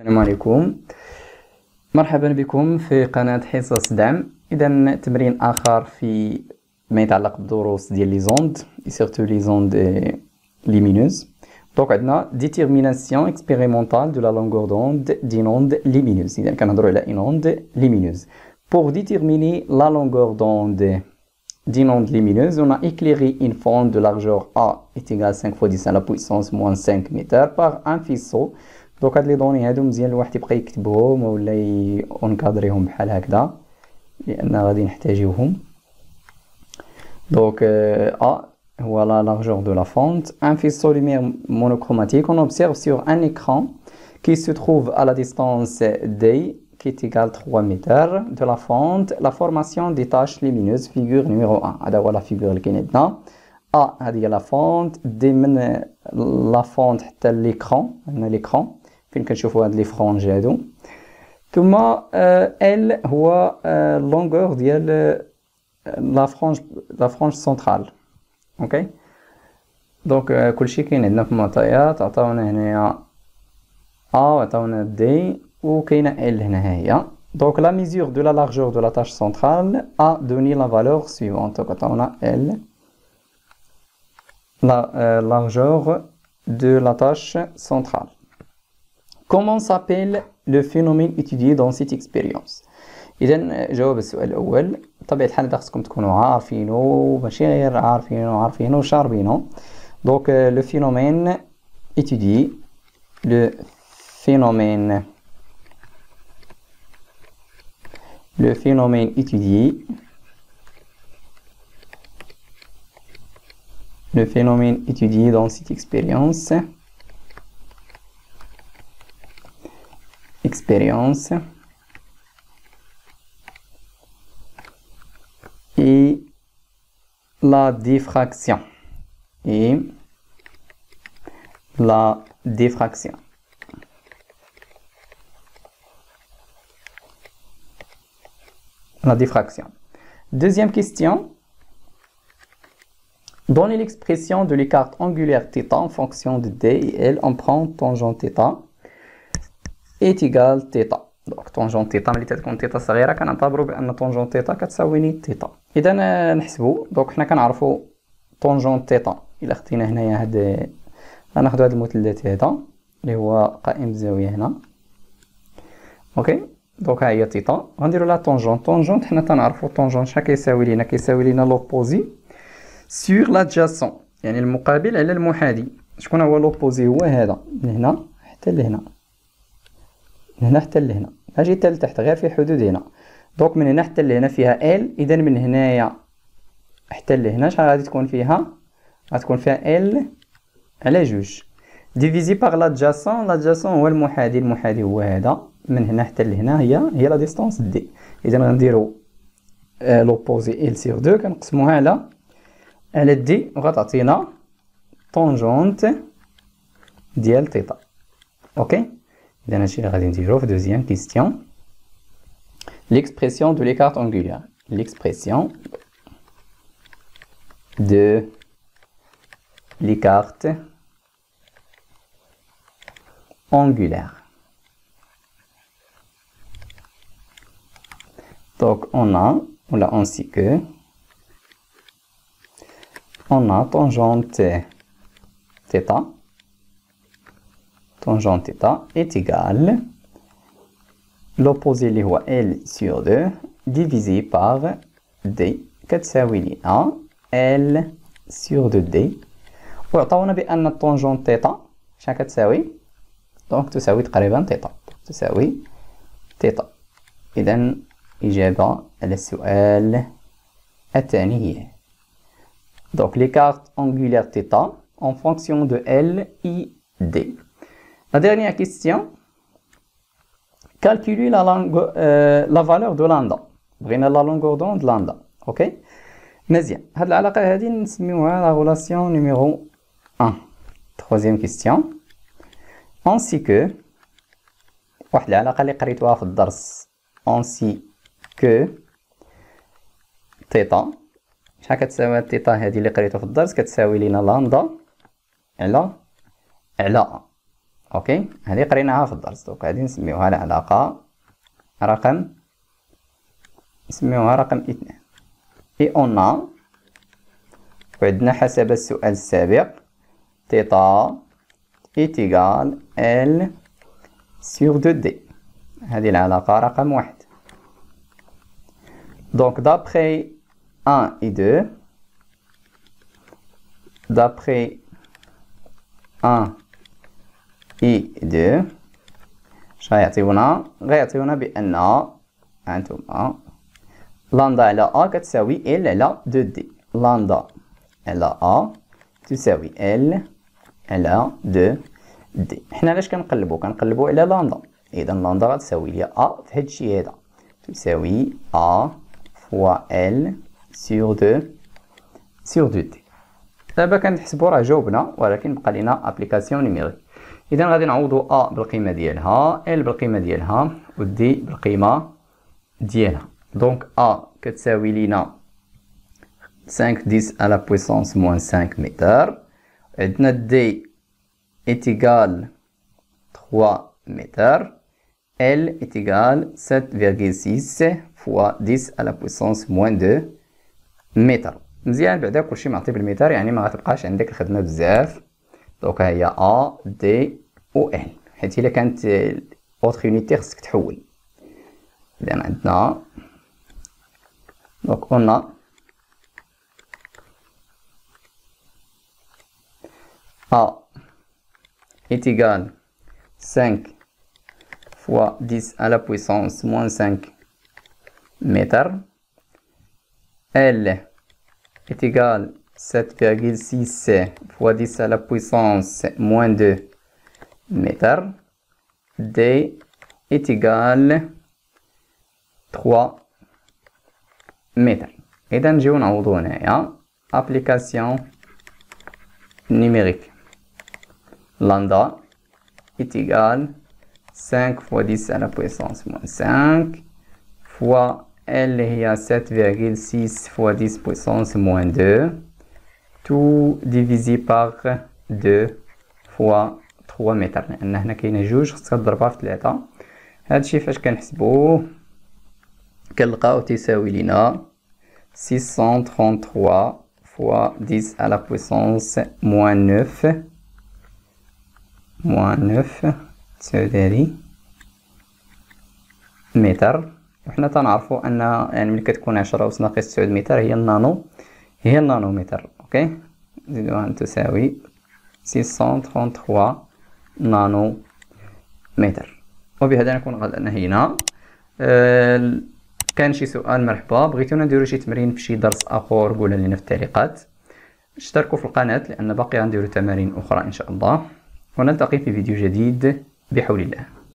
السلام عليكم. مرحبا بكم في قناة حصص دعم. إذا تمرين آخر في ما يتعلق بالدروس ديال لي زوند سيرتو لي زوند ليمينوز. دونك عندنا ديتيرميناسيون اكسبيريمونتال دو لا لونغور دوند دين اوند ليمينوز. إذا كنهضروا على إن اوند ليمينوز. Pour déterminer la longueur d'onde d'une onde lumineuse, on a éclairé une fente de largeur A est égale à 5 fois 10 à la puissance moins 5 mètres par un faisceau. Donc هاد لي دوني هادو مزيان الواحد يبقى يكتبهم ولا ينكادريهم بحال هكذا لأن غادي نحتاجيوهم. Donc A هو la largeur de la fente. Un faisceau lumière monochromatique, on observe sur un écran qui se trouve à la distance D qui est égale à 3 mètres de la fente, la formation des taches lumineuses, figure numéro 1. هذا هو la figure اللي كاين عندنا. A هذه هي la fente، D من la fente حتى l'écran، عندنا l'écran فين كنشوفوا هاد لي فرونج هادو. ثم L هو longueur ديال la frange centrale. اوكي دونك كلشي كاين عندنا في المعطيات. عطاونا هنايا A وعطاونا D وكاينه L هنا هي. Donc la mesure de la largeur de la tâche centrale a donné la valeur suivante. Donc عطاونا L la largeur de la tâche centrale. Comment s'appelle le phénomène étudié dans cette expérience? إذا جواب السؤال الأول بطبيعة الحال خصكم تكونوا عارفينو ماشي غير عارفينو وشاربينو. Donc le phénomène étudié dans cette expérience et la diffraction Deuxième question. Donnez l'expression de l'écart angulaire θ en fonction de D et L. On prend tangente θ est égal θ. Donc tangente θ ملي تكون θ صغيرة كنعتبروا بأن tangente θ كتساوي θ. إذا نحسبوا دونك حنا كنعرفوا tangente θ إلا خدينا هنايا هاد غناخدو هاد المثلث هذا اللي هو قائم الزاوية هنا. اوكي دونك ها هي θ. غنديروا لها طونجونت حنا تنعرفوا طونجونت شحال كيساوي لينا لوبوزي سور لادجاسون يعني المقابل على المحاذي. شكون هو لوبوزي؟ هو هذا من هنا حتى لهنا، من هنا حتى لهنا، اجي حتى لتحت غير في حدود هنا. دونك من هنا حتى لهنا فيها ال، اذا من هنايا حتى لهنا شحال غادي تكون فيها؟ غتكون فيها ال على جوج ديفيزي باغ لادجاسون هو المحاذي هو هذا من هنا حتى لهنا هي لا ديستانس دي. اذا غنديرو لوبوزي ال سير 2 كنقسموها على دي وغتعطينا طونجونت ديال θ. اوكي إذا هادشي اللي غادي نديرو في دوزيام كيستيون. L'expression de l'écart angulaire. L'expression de l'écart angulaire. Donc on a ainsi que on a tangente θ est égal l'opposé اللي هو L sur 2 divisé par D كتساوي لنا L sur 2D. وعطاونا بأن الطونجونت θ شحال كتساوي؟ دونك تساوي تقريبا θ. إذا إجابة على السؤال الثاني هي donc l'écart angulaire θ en fonction de L et D. La dernière question. Calculer la valeur de lambda. بغينا la longueur d'onde lambda. اوكي مزيان. هاد العلاقة هادي نسميوها la relation numéro 1. Troisième question. Ainsi que واحد العلاقة اللي قريتوها في الدرس ainsi que θ شحال كتساوي هاد θ هادي اللي قريتو في الدرس؟ كتساوي لينا لامدا على اوكي، هذه قريناها في الدرس. دوك غادي نسميوها العلاقة رقم، نسميوها رقم 2. اي اون وعندنا حسب السؤال السابق تيتا إيتيغال ال سور دو دي، هذه العلاقة رقم 1. دونك دابخي 1 et 2، d'après 1 et 2 غيعطيونا بأن هانتوما لاندا على أ كتساوي ال على 2 دي. لاندا على أ تساوي ال على 2 دي. حنا علاش كنقلبو على لاندا؟ إذا لاندا غتساوي لي أ في هادشي هذا تساوي أ فوا ال سور 2 دي. دابا كنحسبو راه جاوبنا، ولكن بقى لينا ابليكاسيون نيميريك. اذا غادي نعوضو ا بالقيمه ديالها، ال بالقيمه ديالها، و دي بالقيمه ديالها. دونك ا كتساوي لينا 5 10 على بويسونس موان 5 متر. عندنا دي ايتيغال 3 متر. ال ايتيغال 7.6 فوا 10 على بويسونس موان 2 متر. مزيان، بعدا كلشي معطي بالمتر، يعني ما غتبقاش عندك الخدمه بزاف. دونك ها هي ا دي و ال، حيت الا كانت اوتر يونيتي خصك تحول. اذا عندنا دونك قلنا ا ايتيغال 5 فوا 10 على بويسونس موان 5 متر. ال est égal 7.6 fois 10 à la puissance moins 2 mètres. D est égal 3 mètres. إذا نجيو نعوضو هنايا application numérique. Lambda est égal 5 fois 10 à la puissance moins 5 fois L هي 7.6 fois 10 puissance moins 2 tout divisé par 2 fois 3 متر، لأن هنا كاينة جوج خصك تضربها في 3. هادشي فاش كنحسبوه كنلقاو تيساوي لينا 633 fois 10 à la puissance moins 9 تساوي متر. وحنا تنعرفو ان يعني ملي كتكون 10 أس ناقص 9 متر هي النانومتر. اوكي، نزيدوها تساوي 633 نانو متر. وبهذا نكون قد انهينا. كان شي سؤال مرحبا، بغيتونا نديرو شي تمرين في شي درس اخر قولوا لنا في التعليقات. اشتركوا في القناة لان باقي غنديرو تمارين اخرى ان شاء الله، ونلتقي في فيديو جديد بحول الله.